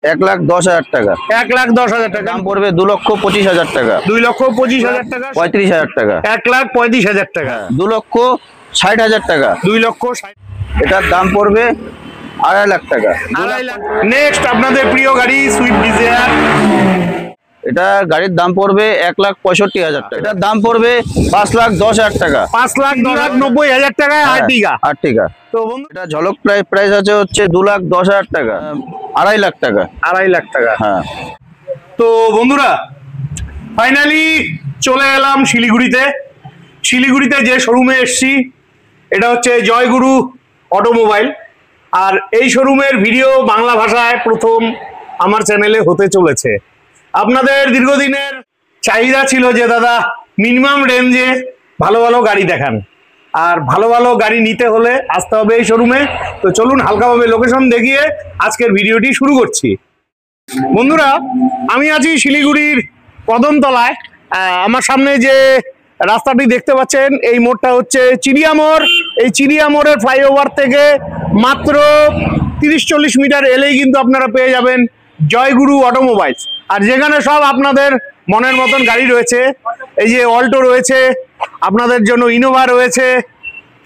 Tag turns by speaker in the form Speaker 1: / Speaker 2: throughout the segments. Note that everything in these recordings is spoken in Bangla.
Speaker 1: 1,10,000 টাকা।
Speaker 2: 1,10,000 টাকা।
Speaker 1: দাম পড়বে 2,25,000 টাকা।
Speaker 2: 2,25,000 টাকা।
Speaker 1: 35,000 টাকা।
Speaker 2: 1,35,000 টাকা।
Speaker 1: 2,60,000 টাকা।
Speaker 2: 2,60,000।
Speaker 1: এটার দাম পড়বে 2.5 লাখ টাকা।
Speaker 2: 2.5 লাখ। নেক্সট আপনাদের প্রিয় গাড়ি সুইফট ডিজায়ার।
Speaker 1: এটা গাড়ির দাম পড়বে 1,65,000 টাকা। এটার দাম পড়বে 5,10,000 টাকা।
Speaker 2: 5,90,000 টাকায় আর্টিগা।
Speaker 1: আর্টিগা।
Speaker 2: তো বন্ধু
Speaker 1: এটা ঝলক প্রাইস আছে হচ্ছে 2,10,000 টাকা। 2.5 লাখ টাকা।
Speaker 2: 2.5 লাখ টাকা।
Speaker 1: হ্যাঁ।
Speaker 2: তো বন্ধুরা ফাইনালি চলে এলাম শিলিগুড়িতে। শিলিগুড়িতে যে শোরুমে এসছি এটা হচ্ছে জয়গুরু অটোমোবাইল। আর এই শোরুমের ভিডিও বাংলা ভাষায় প্রথম আমার চ্যানেলে হতে চলেছে। আপনাদের দীর্ঘদিনের চাহিদা ছিল যে দাদা মিনিমাম রেঞ্জে ভালো ভালো গাড়ি দেখান, আর ভালো ভালো গাড়ি নিতে হলে আসতে হবে এই শোরুমে। তো চলুন হালকাভাবে লোকেশন দেখিয়ে আজকের ভিডিওটি শুরু করছি। বন্ধুরা আমি আছি শিলিগুড়ির কদমতলায়। আমার সামনে যে রাস্তাটি দেখতে পাচ্ছেন এই মোড়টা হচ্ছে চিড়িয়া মোড়। এই চিড়িয়া মোড়ের ফ্লাইওভার থেকে মাত্র 30-40 মিটার এলেই কিন্তু আপনারা পেয়ে যাবেন জয়গুরু অটোমোবাইলস। আর যেখানে সব আপনাদের মনের মতন গাড়ি রয়েছে, এই যে অল্টো রয়েছে, আপনাদের জন্য ইনোভা রয়েছে,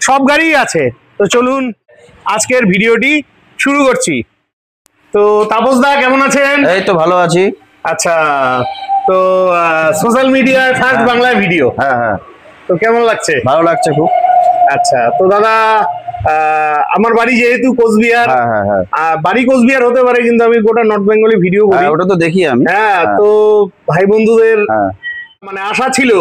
Speaker 2: সব গাড়িই আছে। তো চলুন আজকের ভিডিওটি শুরু করছি। তো তাপস দা কেমন আছেন?
Speaker 1: এই তো ভালো আছি।
Speaker 2: আচ্ছা, তো সোশ্যাল মিডিয়ায় ফার্স্ট বাংলায় ভিডিও।
Speaker 1: হ্যাঁ হ্যাঁ।
Speaker 2: তো কেমন লাগছে?
Speaker 1: ভালো লাগছে খুব।
Speaker 2: আচ্ছা, তো দাদা আমার বাড়ি যেহেতু কোচবিহার, বাড়ি কোচবিহার হতে পারে কিন্তু আমি গোটা নর্থ বেঙ্গলি ভিডিও করি।
Speaker 1: ওটা তো দেখি আমি।
Speaker 2: হ্যাঁ, তো ভাই বন্ধুদের মানে আশা ছিল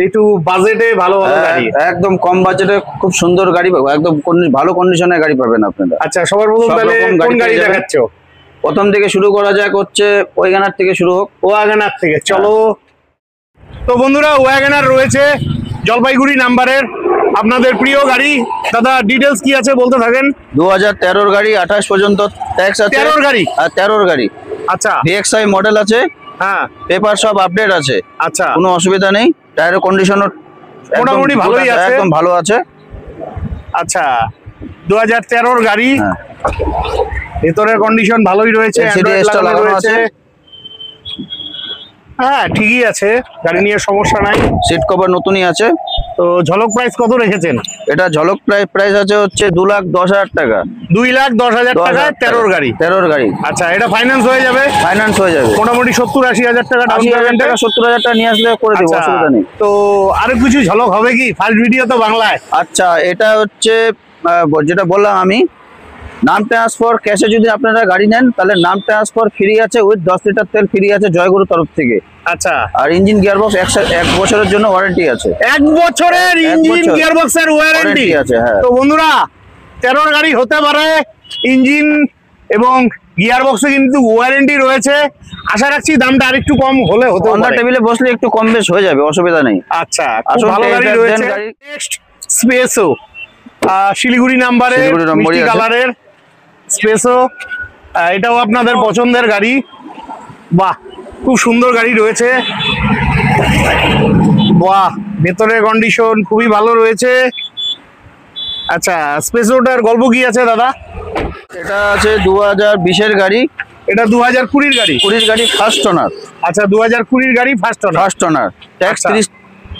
Speaker 2: একটু বাজেটে ভালো ভালো গাড়ি,
Speaker 1: একদম কম বাজেটে খুব সুন্দর গাড়ি পাবো, একদম ভালো কন্ডিশনের গাড়ি পাবেন আপনারা।
Speaker 2: আচ্ছা, সবার প্রথম তাহলে কোন গাড়ি দেখাচ্ছ?
Speaker 1: প্রথম থেকে শুরু করা যাক হচ্ছে ওয়াগনার থেকে শুরু হোক।
Speaker 2: ওয়াগনার থেকে চলো। তো বন্ধুরা ওয়াগনার রয়েছে জলপাইগুড়ি নাম্বারের, আপনাদের প্রিয় গাড়ি। দাদা ডিটেলস কি আছে বলতে থাকেন।
Speaker 1: 2013 গাড়ি, 28 পর্যন্ত ট্যাক্স আছে।
Speaker 2: 13 গাড়ি?
Speaker 1: আর 13 গাড়ি।
Speaker 2: আচ্ছা,
Speaker 1: ভিএক্সআই মডেল আছে।
Speaker 2: হ্যাঁ,
Speaker 1: পেপার সব আপডেট আছে।
Speaker 2: আচ্ছা,
Speaker 1: কোনো অসুবিধা নেই। টায়ারের কন্ডিশনও
Speaker 2: মোটামুটি ভালোই আছে,
Speaker 1: একদম ভালো আছে।
Speaker 2: আচ্ছা, 2013 গাড়ি, ভেতরের কন্ডিশন ভালোই রয়েছে, লাগানো আছে। হ্যাঁ ঠিকই আছে, গাড়ি নিয়ে সমস্যা নাই।
Speaker 1: সিট কভার নতুনই আছে।
Speaker 2: তো ঝলক প্রাইস কত রেখেছেন?
Speaker 1: এটা ঝলক প্রাইস আছে হচ্ছে 2,10,000 টাকা।
Speaker 2: 2,10,000 টাকায় 13 গাড়ি।
Speaker 1: 13 গাড়ি।
Speaker 2: আচ্ছা, এটা ফাইন্যান্স হয়ে যাবে?
Speaker 1: ফাইন্যান্স হয়ে যাবে
Speaker 2: মোটামুটি 70-80,000 টাকা ডাউন পেমেন্ট।
Speaker 1: 70,000 টাকা নিয়ে আসলে করে দেবো, অসুবিধা নেই।
Speaker 2: তো আরো কিছু ঝলক হবে কি? ফার্স্ট ভিডিও তো বাংলায়।
Speaker 1: আচ্ছা, এটা হচ্ছে যেটা বললাম আমি, নাম ট্রান্সফার ক্যাশে যদি আপনারা গাড়ি নেন তাহলে নাম ট্রান্সফার ফ্রি আছে, উইথ 10 লিটার তেল ফ্রি আছে জয়গুরুর তরফ থেকে।
Speaker 2: আচ্ছা,
Speaker 1: আর ইঞ্জিন গিয়ারবক্স 1 বছরের জন্য ওয়ারেন্টি আছে।
Speaker 2: 1 বছরের ইঞ্জিন গিয়ারবক্সের ওয়ারেন্টি আছে।
Speaker 1: হ্যাঁ।
Speaker 2: তো বন্ধুরা 13 গাড়ি হতে পারে, ইঞ্জিন এবং গিয়ারবক্সে কিন্তু ওয়ারেন্টি রয়েছে। আশা রাখছি দামটা আরেকটু কম হলে হতে পারে।
Speaker 1: অন্য টেবিলে বসলে একটু কম বেশ হয়ে যাবে, অসুবিধা নেই।
Speaker 2: আচ্ছা, খুব ভালো গাড়ি রয়েছে। নেক্সট স্পেসো, শিলিগুড়ি নাম্বারে, মিষ্টি কালারের স্পেসো। এটাও আপনাদের পছন্দের গাড়ি। বাহ, খুব সুন্দর গাড়ি রয়েছে। বাহ, ভেতরের কন্ডিশন খুবই ভালো রয়েছে। আচ্ছা, স্পেসোটার গল্প কি আছে দাদা?
Speaker 1: এটা আছে 2020-এর গাড়ি।
Speaker 2: এটা 2020-র গাড়ি।
Speaker 1: 20 গাড়ি, ফার্স্ট ওনার।
Speaker 2: আচ্ছা, 2020-র গাড়ি, ফার্স্ট ওনার।
Speaker 1: ট্যাক্স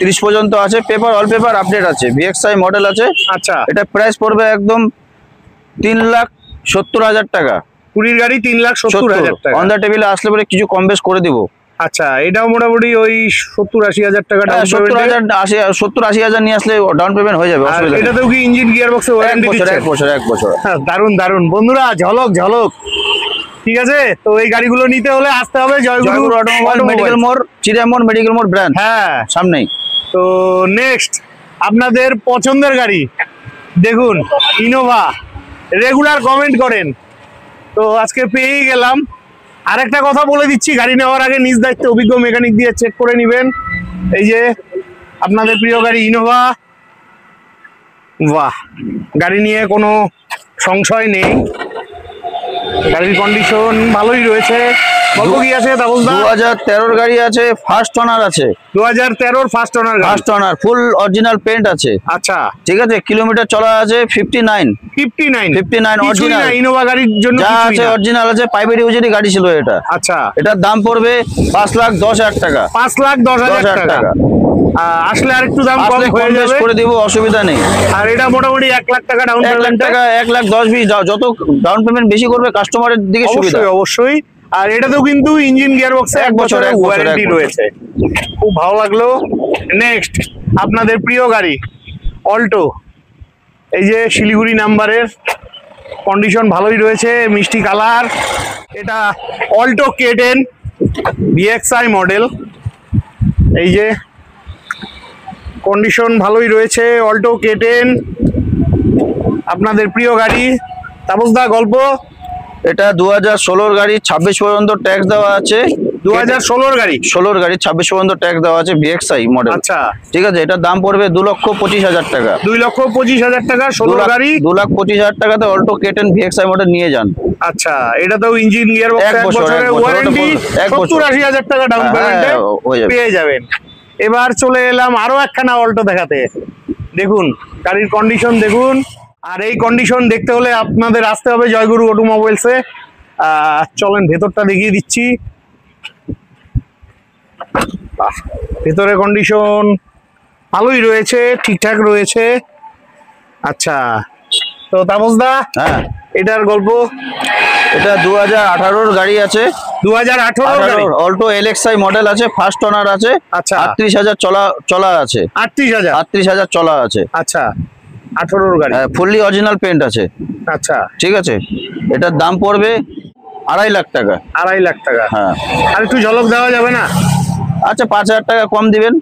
Speaker 1: 30 পর্যন্ত আছে। পেপার অল পেপার আপডেট আছে। ভিএক্সআই মডেল আছে।
Speaker 2: আচ্ছা,
Speaker 1: এটা প্রাইস পড়বে একদম 3,70,000 টাকা।
Speaker 2: 20-র গাড়ি 3,70,000 টাকা।
Speaker 1: অন দ্য টেবিলে আসলে পরে কিছু কম বেশ করে দিব।
Speaker 2: আচ্ছা, এটাও মোটামুটি ওই 70-80,000 টাকা ডাউন পেমেন্ট।
Speaker 1: 70-80,000 নিয়ে আসলে ডাউন পেমেন্ট হয়ে যাবে, অসুবিধা নেই।
Speaker 2: এটাতেও কি ইঞ্জিন গিয়ারবক্সে ওয়ারেন্টি দিচ্ছে?
Speaker 1: 1 বছর।
Speaker 2: হ্যাঁ, দারুন দারুন বন্ধুরা, ঝলক। ঠিক আছে, তো এই গাড়িগুলো নিতে হলে আসতে হবে জয়গুরু অটোমোবাইল,
Speaker 1: মেডিকেল মোড়, চিড়িয়া মোড়, মেডিকেল মোড় ব্রাঞ্চ।
Speaker 2: হ্যাঁ,
Speaker 1: সামনেই।
Speaker 2: তো নেক্সট আপনাদের পছন্দের গাড়ি দেখুন, ইনোভা। রেগুলার কমেন্ট করেন, তো আজকে পেয়েই গেলাম। আরেকটা কথা বলে দিচ্ছি, গাড়ি নেওয়ার আগে নিজ দায়িত্বে অভিজ্ঞ মেকানিক দিয়ে চেক করে নেবেন। এই যে আপনাদের প্রিয় গাড়ি ইনোভা। বাহ, গাড়ি নিয়ে কোনো সংশয় নেই, গাড়ির কন্ডিশন ভালোই রয়েছে। গল্প কি আছে তাপস দা?
Speaker 1: 2013 গাড়ি আছে, ফার্স্ট ওনার আছে।
Speaker 2: 2013 ফার্স্ট ওনার গাড়ি।
Speaker 1: First owner, full original paint আছে।
Speaker 2: আচ্ছা
Speaker 1: ঠিক আছে, কিলোমিটার চলা আছে 59 অরিজিনাল।
Speaker 2: ইনোভা গাড়ির জন্য
Speaker 1: যা আছে অরিজিনাল আছে, প্রাইভেট ইউজেরই গাড়ি ছিল এটা।
Speaker 2: আচ্ছা,
Speaker 1: এটার দাম পড়বে 5,10,000 টাকা।
Speaker 2: 5,10,000 টাকা। আসলে আরেকটু দাম কম হয়ে যাবে,
Speaker 1: করে দিব, অসুবিধা নেই।
Speaker 2: আর এটা মোটামুটি 1 লাখ টাকা ডাউন
Speaker 1: 1 লাখ
Speaker 2: পেমেন্ট।
Speaker 1: টাকা, 1,10,20 যত ডাউন পেমেন্ট বেশি করবে কাস্টমারের দিকে সুবিধা।
Speaker 2: অবশ্যই। আর এটাতেও কিন্তু ইঞ্জিন গিয়ার বক্সে 1 বছরের ওয়ারেন্টি রয়েছে। খুব ভালো লাগলো। নেক্সট আপনাদের প্রিয় গাড়ি অল্টো, এই যে শিলিগুড়ি নাম্বারের, কন্ডিশন ভালোই রয়েছে, মিষ্টি কালার। এটা অল্টো K10 VXI মডেল। এই যে কন্ডিশন ভালোই রয়েছে, অল্টো K10 আপনাদের প্রিয় গাড়ি। তাপস দা গল্প?
Speaker 1: এটা 2016 গাড়ি, 26 পর্যন্ত ট্যাক্স দেওয়া আছে।
Speaker 2: 2016 গাড়ি,
Speaker 1: 16 গাড়ি 26 পর্যন্ত ট্যাক্স দেওয়া আছে, VXI মডেল।
Speaker 2: আচ্ছা
Speaker 1: ঠিক আছে, এটার দাম পড়বে 2,25,000 টাকা।
Speaker 2: 2,25,000 টাকা 16 গাড়ি।
Speaker 1: 2,25,000 টাকাতে অল্টো K10 VXI মডেল নিয়ে যান।
Speaker 2: আচ্ছা, এটাতেও ইঞ্জিন গিয়ার বক্স 1 বছরের ওয়ারেন্টি, 70-80,000 টাকা ডাউন পেমেন্টে পেয়ে যাবেন। এবার চলে এলাম আরো একখানা অল্টো দেখাতে। দেখুন গাড়ির কন্ডিশন দেখুন। আর এই কন্ডিশন দেখতে হলে আপনাদের আসতে হবে জয়গুরু অটোমোবাইলসে। চলেন ভেতরটা দেখিয়ে দিচ্ছি। ভেতরে কন্ডিশন ভালোই রয়েছে, ঠিকঠাক রয়েছে। আচ্ছা, তো তাপস দা এটার গল্প?
Speaker 1: এটা 2018 গাড়ি আছে,
Speaker 2: 2018 গাড়ি,
Speaker 1: অল্টো LXI মডেল আছে, ফার্স্ট ওনার আছে।
Speaker 2: আচ্ছা,
Speaker 1: 38,000 চলা আছে।
Speaker 2: 38,000
Speaker 1: চলা আছে।
Speaker 2: আচ্ছা, 18 গাড়ি,
Speaker 1: ফুললি অরিজিনাল পেন্ট আছে।
Speaker 2: আচ্ছা
Speaker 1: ঠিক আছে, এটার দাম পড়বে 2.5 লাখ টাকা।
Speaker 2: 2.5 লাখ টাকা।
Speaker 1: হ্যাঁ,
Speaker 2: আর একটু ঝলক দেওয়া যাবে না?
Speaker 1: আচ্ছা 5,000 টাকা কম দিবেন।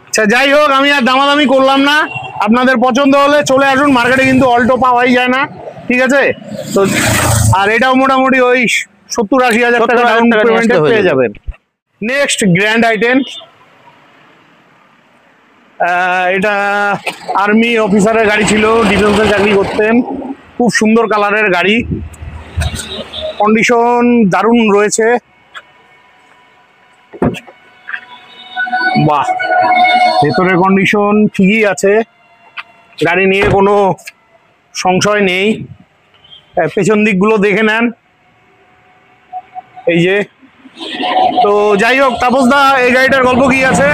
Speaker 2: আচ্ছা, যাই হোক, আমি আর দামাদামি করলাম না। আপনাদের পছন্দ হলে চলে আসুন, মার্কেটে কিন্তু অল্টো পাওয়াই যায় না। ঠিক আছে, তো আর এটাও মোটামুটি ওই 70-80,000 টাকা ডাউন পেমেন্টে পেয়ে যাবেন। নেক্সট গ্র্যান্ড আইটেম, এটা আর্মি অফিসারের গাড়ি ছিল, ডিফেন্সের চাকরি করতেন। খুব সুন্দর কালারের গাড়ি, কন্ডিশন দারুণ রয়েছে। বাহ, ভেতরের কন্ডিশন ঠিকই আছে, গাড়ি নিয়ে কোনো সংশয় নেই। পেছন দিকগুলো দেখে নেন, এই যে। তো যাই হোক তাপস দা, এই গাড়িটার গল্প কি আছে?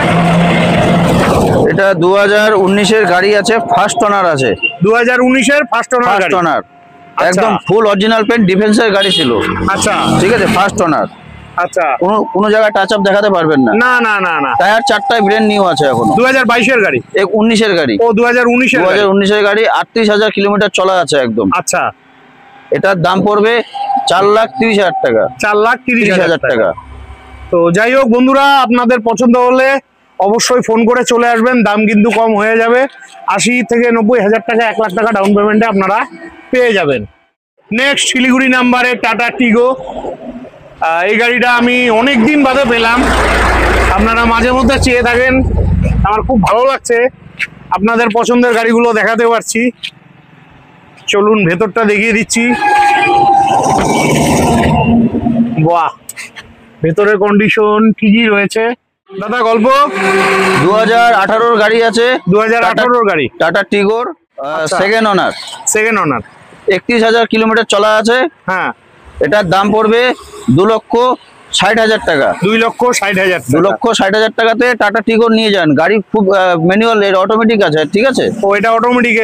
Speaker 1: এটা 2019-এর গাড়ি আছে, ফার্স্ট ওনার আছে।
Speaker 2: 2019-এর ফার্স্ট ওনার গাড়ি,
Speaker 1: একদম ফুল অরিজিনাল পেন্ট, ডিফেন্সের গাড়ি ছিল।
Speaker 2: আচ্ছা,
Speaker 1: ঠিক আছে, ফার্স্ট ওনার।
Speaker 2: আচ্ছা,
Speaker 1: কোনো জায়গায় টাচ আপ দেখাতে পারবেন না।
Speaker 2: না না না না।
Speaker 1: টায়ার 4টায় ব্র্যান্ড নিউ আছে এখনো।
Speaker 2: 2022-এর গাড়ি?
Speaker 1: 19-এর গাড়ি।
Speaker 2: ও 2019-এর
Speaker 1: গাড়ি, 38,000 কিলোমিটার চলা আছে একদম।
Speaker 2: আচ্ছা,
Speaker 1: এটার দাম পড়বে 4,30,000 টাকা।
Speaker 2: 4,30,000 টাকা। তো যাই হোক বন্ধুরা, আপনাদের পছন্দ হলে অবশ্যই ফোন করে চলে আসবেন, দাম কিন্তু কম হয়ে যাবে। 80,000-90,000 টাকা, 1 লাখ টাকা ডাউন পেমেন্টে আপনারা পেয়ে যাবেন। নেক্সট শিলিগুড়ি নাম্বারে টাটা টিগো। এই গাড়িটা আমি অনেক দিন বাদে পেলাম, আপনারা মাঝে মধ্যে চেয়ে থাকেন, আমার খুব ভালো লাগছে। আপনাদের পছন্দের গাড়িগুলো দেখাতে পারছি। চলুন ভেতরটা দেখিয়ে দিচ্ছি। বাহ, ভেতরের কন্ডিশন ঠিকই রয়েছে। দাদা গল্প?
Speaker 1: 2018-এর গাড়ি আছে,
Speaker 2: 2018-এর গাড়ি,
Speaker 1: টাটা টিগোর, সেকেন্ড ওনার। 31,000 কিলোমিটার চলা আছে।
Speaker 2: হ্যাঁ,
Speaker 1: এটার দাম পড়বে 2,60,000 টাকা।
Speaker 2: 2,60,000
Speaker 1: 2,60,000 টাকাতে টাটা টিগোর নিয়ে যান। গাড়ি খুব ম্যানুয়াল, এর অটোমেটিক আছে। ঠিক আছে,
Speaker 2: ও এটা অটোমেটিক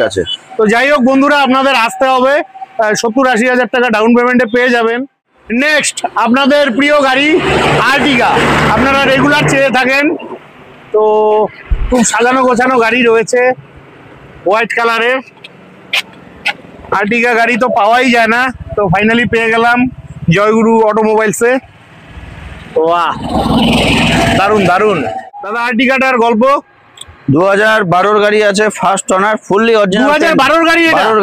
Speaker 1: আছে।
Speaker 2: তো যাই হোক বন্ধুরা, আপনাদের আসতে হবে, 70-80,000 টাকা ডাউন পেমেন্টে পেয়ে যাবেন। নেক্সট আপনাদের প্রিয় গাড়ি আর্টিগা, আপনারা রেগুলার চেয়ে থাকেন। তো খুব সাজানো গোছানো গাড়ি রয়েছে, হোয়াইট কালারের আর্টিগা গাড়ি তো পাওয়াই যায় না, তো ফাইনালি পেয়ে গেলাম জয়গুরু অটোমোবাইলসে। বাহ, দারুন দারুন। দাদা আর্টিগাটার গল্প?
Speaker 1: 2012-এর গাড়ি আছে, ফার্স্ট ওনার, ফুললি অরিজিনাল।
Speaker 2: 2012-এর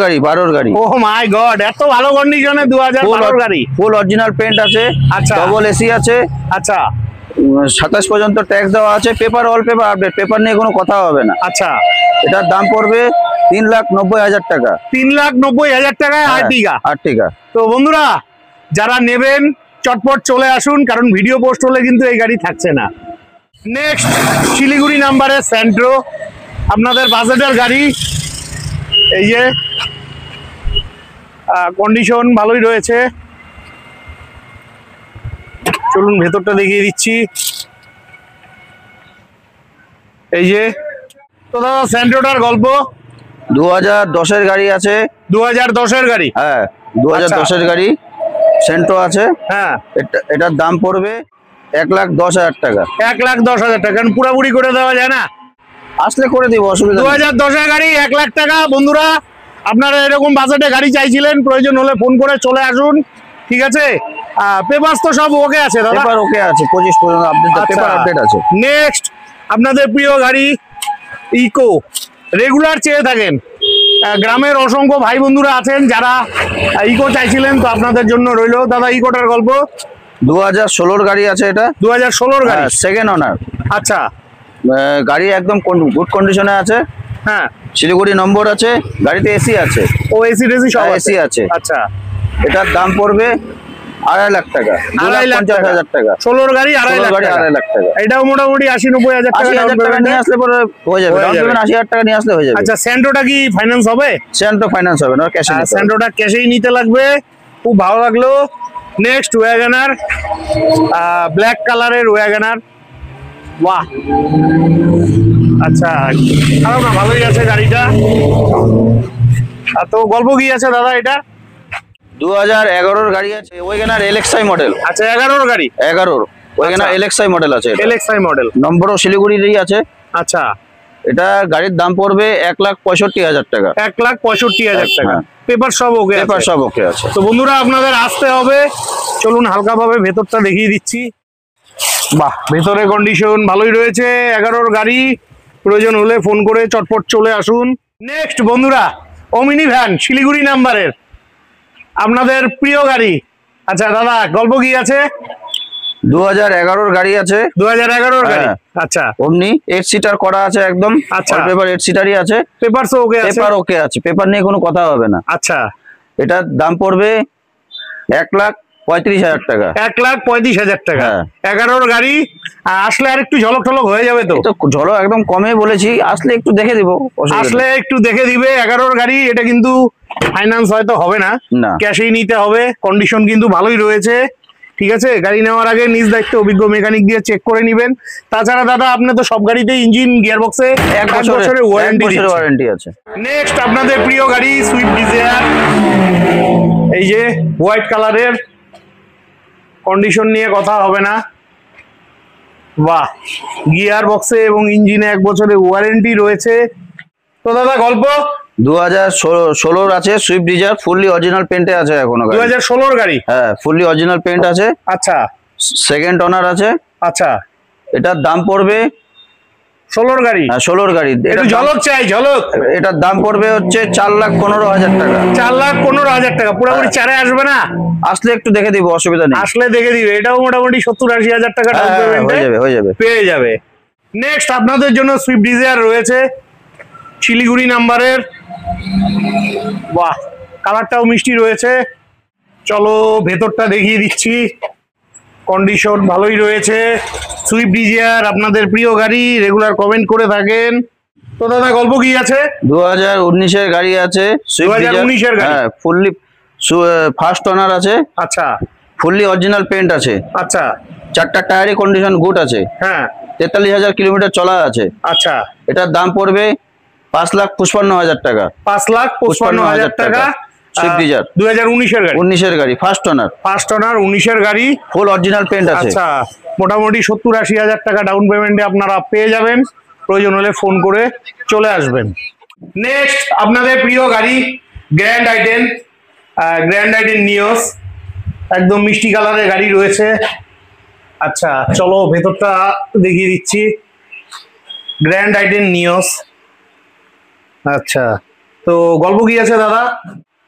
Speaker 2: গাড়ি?
Speaker 1: 12 গাড়ি।
Speaker 2: ও মাই গড, এত ভালো কন্ডিশনে 2012-এর গাড়ি।
Speaker 1: ফুল অরিজিনাল পেন্ট আছে।
Speaker 2: আচ্ছা,
Speaker 1: ডবল এসি আছে।
Speaker 2: আচ্ছা,
Speaker 1: 27 পর্যন্ত ট্যাক্স দেওয়া আছে। Paper all paper update, paper নিয়ে কোনো কথা হবে না।
Speaker 2: আচ্ছা,
Speaker 1: এটার দাম পড়বে 3,90,000 টাকা।
Speaker 2: 3,90,000 টাকায় আর্টিগা।
Speaker 1: আর্টিগা।
Speaker 2: তো বন্ধুরা, যারা নেবেন চটপট চলে আসুন, কারণ ভিডিও পোস্ট হলে কিন্তু এই গাড়ি থাকছে না। নেক্সট শিলিগুড়ি নাম্বারের স্যান্ট্রো, আপনাদের বাজেটের গাড়ি। এই যে কন্ডিশন ভালোই রয়েছে, চলুন ভেতরটা দেখিয়ে দিচ্ছি। এই যে, তো দাদা স্যান্ট্রোটার গল্প।
Speaker 1: 2010-এর গাড়ি আছে।
Speaker 2: 2010-এর গাড়ি?
Speaker 1: হ্যাঁ, 2010-এর গাড়ি সেন্ট্রো আছে।
Speaker 2: হ্যাঁ,
Speaker 1: এটার দাম পড়বে 1,10,000 টাকা।
Speaker 2: 1,10,000 টাকা, কারণ পুরোপুরি করে দেওয়া যায় না?
Speaker 1: আসলে করে দিব, অসুবিধা নেই।
Speaker 2: 2010-এর গাড়ি 1 লাখ টাকা। বন্ধুরা, আপনারা এরকম বাজেটে গাড়ি চাইছিলেন, প্রয়োজন হলে ফোন করে চলে আসুন, ঠিক আছে? পেপারস তো সব ওকে আছে দাদা?
Speaker 1: পেপার ওকে আছে, 25 পর্যন্ত আপডেট, পেপার আপডেট আছে।
Speaker 2: নেক্সট আপনাদের প্রিয় গাড়ি ইকো, রেগুলার চেয়ে থাকেন, গ্রামের অসংখ্য ভাই বন্ধুরা আছেন যারা ইকো চাইছিলেন, তো আপনাদের জন্য রইলো দাদা ইকোটার গল্প।
Speaker 1: 2016-র গাড়ি আছে এটা।
Speaker 2: 2016-র গাড়ি,
Speaker 1: সেকেন্ড ওনার।
Speaker 2: আচ্ছা।
Speaker 1: গাড়ি একদম গুড কন্ডিশনে আছে।
Speaker 2: হ্যাঁ,
Speaker 1: শিলিগুড়ি নম্বর আছে, গাড়িতে এসি আছে।
Speaker 2: ও এসি টেসি সব
Speaker 1: এসি আছে।
Speaker 2: আচ্ছা,
Speaker 1: এটার দাম পড়বে 2.5 লাখ টাকা। 2,50,000 টাকা।
Speaker 2: 16-র গাড়ি 2.5 লাখ টাকা।
Speaker 1: 2.5 লাখ টাকা।
Speaker 2: এটাও মোটামুটি 80-90,000 টাকা
Speaker 1: 80,000 টাকা নিয়ে আসলে পরে হয়ে যাবে। 80,000 টাকা নিয়ে আসলে হয়ে যাবে।
Speaker 2: আচ্ছা, স্যান্ট্রোটা কি ফাইন্যান্স হবে?
Speaker 1: স্যান্ট্রো ফাইন্যান্স হবে না, ক্যাশে নিতে হবে।
Speaker 2: স্যান্ট্রোটা ক্যাশেই নিতে লাগবে। খুব ভালো লাগলো। নেক্সট ওয়াগনার, ব্ল্যাক কালারের ওয়াগনার। বাহ, আচ্ছা, খারাপ না, ভালোই আছে গাড়িটা। তো গল্প কি আছে দাদা এটা?
Speaker 1: 2011-র গাড়ি আছে, ওয়াগনার এলএক্সআই মডেল।
Speaker 2: আচ্ছা, 11-র গাড়ি?
Speaker 1: 11-র ওয়াগনার এলএক্সআই মডেল আছে।
Speaker 2: এলএক্সআই মডেল,
Speaker 1: নম্বরও শিলিগুড়িরই আছে।
Speaker 2: আচ্ছা।
Speaker 1: এটা গাড়ির দাম পড়বে 1,65,000 টাকা।
Speaker 2: 1,65,000 টাকা। পেপার সব ওকে?
Speaker 1: পেপার সব ওকে আছে।
Speaker 2: তো বন্ধুরা, আপনাদের আসতে হবে। চলুন হালকাভাবে ভেতরটা দেখিয়ে দিচ্ছি। বাহ, ভেতরে কন্ডিশন ভালোই রয়েছে। 11-র গাড়ি, প্রয়োজন হলে ফোন করে চটপট চলে আসুন। নেক্সট বন্ধুরা, ওমিনি ভ্যান, শিলিগুড়ি নাম্বারের, আপনাদের প্রিয় গাড়ি। আচ্ছা দাদা, গল্প কি আছে?
Speaker 1: 2011-র গাড়ি আছে।
Speaker 2: 2011-র গাড়ি, আচ্ছা।
Speaker 1: ওমনি 8 সিটার করা আছে একদম।
Speaker 2: আচ্ছা,
Speaker 1: পেপার 8 সিটারই আছে।
Speaker 2: পেপার তো ওকে আছে?
Speaker 1: পেপার ওকে আছে, পেপার নিয়ে কোনো কথা হবে না।
Speaker 2: আচ্ছা,
Speaker 1: এটার দাম পড়বে 1,35,000 টাকা।
Speaker 2: 1,35,000 টাকা। 11-র গাড়ি, আসলে আর একটু ঝলক ঠলক হয়ে যাবে তো?
Speaker 1: ঝলক একদম কমে বলেছি, আসলে একটু দেখে দিব।
Speaker 2: আসলে একটু দেখে দিবে। 11-র গাড়ি, এটা কিন্তু ফাইন্যান্স হয়তো হবে না, ক্যাশেই নিতে হবে। কন্ডিশন কিন্তু ভালোই রয়েছে, ঠিক আছে? গাড়ি নেওয়ার আগে নিজ দায়িত্বে অভিজ্ঞ মেকানিক দিয়ে চেক করে নেবেন। তাছাড়া দাদা, আপনি তো সব গাড়িতেই ইঞ্জিন গিয়ারবক্সে 1 বছরের ওয়ারেন্টি
Speaker 1: আছে।
Speaker 2: নেক্সট আপনাদের প্রিয় গাড়ি সুইফট ডিজায়ার, এই যে হোয়াইট কালারের, কন্ডিশন নিয়ে কথা হবে না। বাহ, গিয়ার বক্সে এবং ইঞ্জিনে 1 বছরের ওয়ারেন্টি রয়েছে। তো দাদা গল্প?
Speaker 1: 2016-র আছে সুইফট ডিজায়ার, ফুললি অরিজিনাল পেন্টে আছে এখনো।
Speaker 2: 2016-র গাড়ি?
Speaker 1: হ্যাঁ, ফুললি অরিজিনাল পেন্ট আছে।
Speaker 2: আচ্ছা,
Speaker 1: সেকেন্ড ওনার আছে।
Speaker 2: আচ্ছা,
Speaker 1: এটার দাম পড়বে
Speaker 2: 16-র গাড়ি?
Speaker 1: হ্যাঁ, 16-র গাড়ি।
Speaker 2: একটু ঝলক চাই, ঝলক।
Speaker 1: এটার দাম পড়বে হচ্ছে 4,15,000 টাকা।
Speaker 2: 4,15,000 টাকা। পুরোপুরি 4-এ আসবে না?
Speaker 1: আসলে একটু দেখে দিব, অসুবিধা নেই।
Speaker 2: আসলে দেখে দিবে। এটাও মোটামুটি 70-80,000 টাকা
Speaker 1: হয়ে যাবে।
Speaker 2: পেয়ে যাবে। নেক্সট আপনাদের জন্য সুইফট ডিজায়ার রয়েছে, শিলিগুড়ি নাম্বারের। বাহ, কালারটাও মিষ্টি রয়েছে। চলো ভেতরটা দেখিয়ে দিচ্ছি। কন্ডিশন ভালোই রয়েছে। সুইফট ডিজায়ার আপনাদের প্রিয় গাড়ি, রেগুলার কমেন্ট করে থাকেন। তো দাদা গল্প কি আছে?
Speaker 1: 2019-এর গাড়ি আছে।
Speaker 2: 2019-এর গাড়ি?
Speaker 1: হ্যাঁ, ফুললি ফার্স্ট ওনার আছে।
Speaker 2: আচ্ছা,
Speaker 1: ফুললি অরিজিনাল পেন্ট আছে।
Speaker 2: আচ্ছা,
Speaker 1: 4টা টায়ারই কন্ডিশন গুড আছে।
Speaker 2: হ্যাঁ,
Speaker 1: 43,000 কিলোমিটার চলা আছে।
Speaker 2: আচ্ছা।
Speaker 1: এটার দাম পড়বে 5,55,000 টাকা।
Speaker 2: 5,55,000 টাকা।
Speaker 1: সুইফট ডিজায়ার
Speaker 2: 2019-এর গাড়ি?
Speaker 1: 19-এর গাড়ি, ফার্স্ট ওনার।
Speaker 2: 19-এর গাড়ি,
Speaker 1: ফুল অরিজিনাল পেন্ট আছে।
Speaker 2: আচ্ছা, মোটামুটি 70-80,000 টাকা ডাউন পেমেন্টে আপনারা পেয়ে যাবেন। প্রয়োজন হলে ফোন করে চলে আসবেন। নেক্সট আপনাদের প্রিয় গাড়ি গ্র্যান্ড আইটেন নিওস, একদম মিষ্টি কালারের গাড়ি রয়েছে। আচ্ছা, চলো ভেতরটা দেখিয়ে দিচ্ছি। গ্র্যান্ড আইটেন নিওস, আচ্ছা। তো গল্প কি আছে দাদা?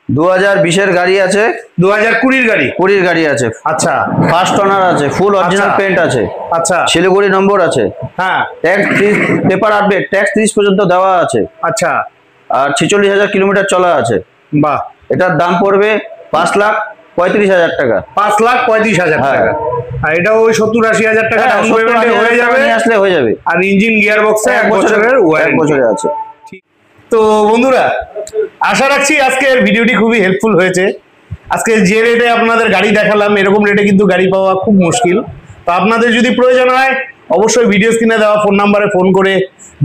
Speaker 1: 2020-এর গাড়ি আছে।
Speaker 2: 2020-র গাড়ি?
Speaker 1: 20-র গাড়ি আছে।
Speaker 2: আচ্ছা,
Speaker 1: ফার্স্ট ওনার আছে, ফুল অরিজিনাল পেন্ট আছে।
Speaker 2: আচ্ছা,
Speaker 1: শিলিগুড়ি নম্বর আছে।
Speaker 2: হ্যাঁ,
Speaker 1: ট্যাক্স পেপার আপডেট, ট্যাক্স 30 পর্যন্ত দেওয়া আছে।
Speaker 2: আচ্ছা,
Speaker 1: আর 46,000 কিলোমিটার চলা আছে।
Speaker 2: বাহ।
Speaker 1: এটার দাম পড়বে 5,50,000 35,000 টাকা।
Speaker 2: 5,35,000
Speaker 1: হ্যাঁ।
Speaker 2: টাকা। আর এটা ওই 70-80,000 টাকা ডাউন পেমেন্টে হয়ে যাবে,
Speaker 1: নিয়ে আসলে হয়ে যাবে।
Speaker 2: আর ইঞ্জিন গিয়ার বক্সে 1 বছরের
Speaker 1: এক
Speaker 2: ওয়ারেন্টি।
Speaker 1: বছরের আছে।
Speaker 2: তো বন্ধুরা, আশা রাখছি আজকের ভিডিওটি খুবই হেল্পফুল হয়েছে। আজকে যে রেটে আপনাদের গাড়ি দেখালাম, এরকম রেটে কিন্তু গাড়ি পাওয়া খুব মুশকিল। তো আপনাদের যদি প্রয়োজন হয় অবশ্যই ভিডিও স্ক্রিনে দেওয়া ফোন নাম্বারে ফোন করে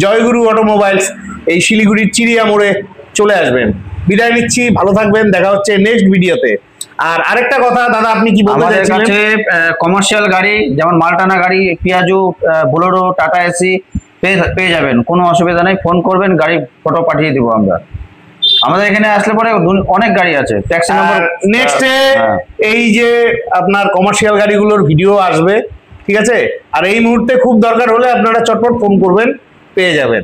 Speaker 2: জয়গুরু অটোমোবাইলস এই শিলিগুড়ির চিড়িয়া মোড়ে চলে আসবেন। বিদায় নিচ্ছি, ভালো থাকবেন, দেখা হচ্ছে নেক্সট ভিডিওতে। আর আরেকটা কথা দাদা, আপনি কি বলতে
Speaker 1: আমাদের
Speaker 2: চাইছিলেন?
Speaker 1: কাছে কমার্শিয়াল গাড়ি যেমন মালটানা গাড়ি, পিয়াজো, বোলেরো, টাটা এসি পেয়ে যাবেন, কোনো অসুবিধা নেই। ফোন করবেন, গাড়ি ফটো পাঠিয়ে দিব আমরা। আমাদের এখানে আসলে পরে অনেক গাড়ি আছে, ট্যাক্সি নম্বর।
Speaker 2: নেক্সটে এই যে আপনার কমার্শিয়াল গাড়িগুলোর ভিডিও আসবে, ঠিক আছে? আর এই মুহূর্তে খুব দরকার হলে আপনারা চটপট ফোন করবেন, পেয়ে যাবেন।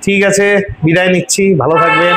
Speaker 2: ঠিক আছে, বিদায় নিচ্ছি, ভালো থাকবেন।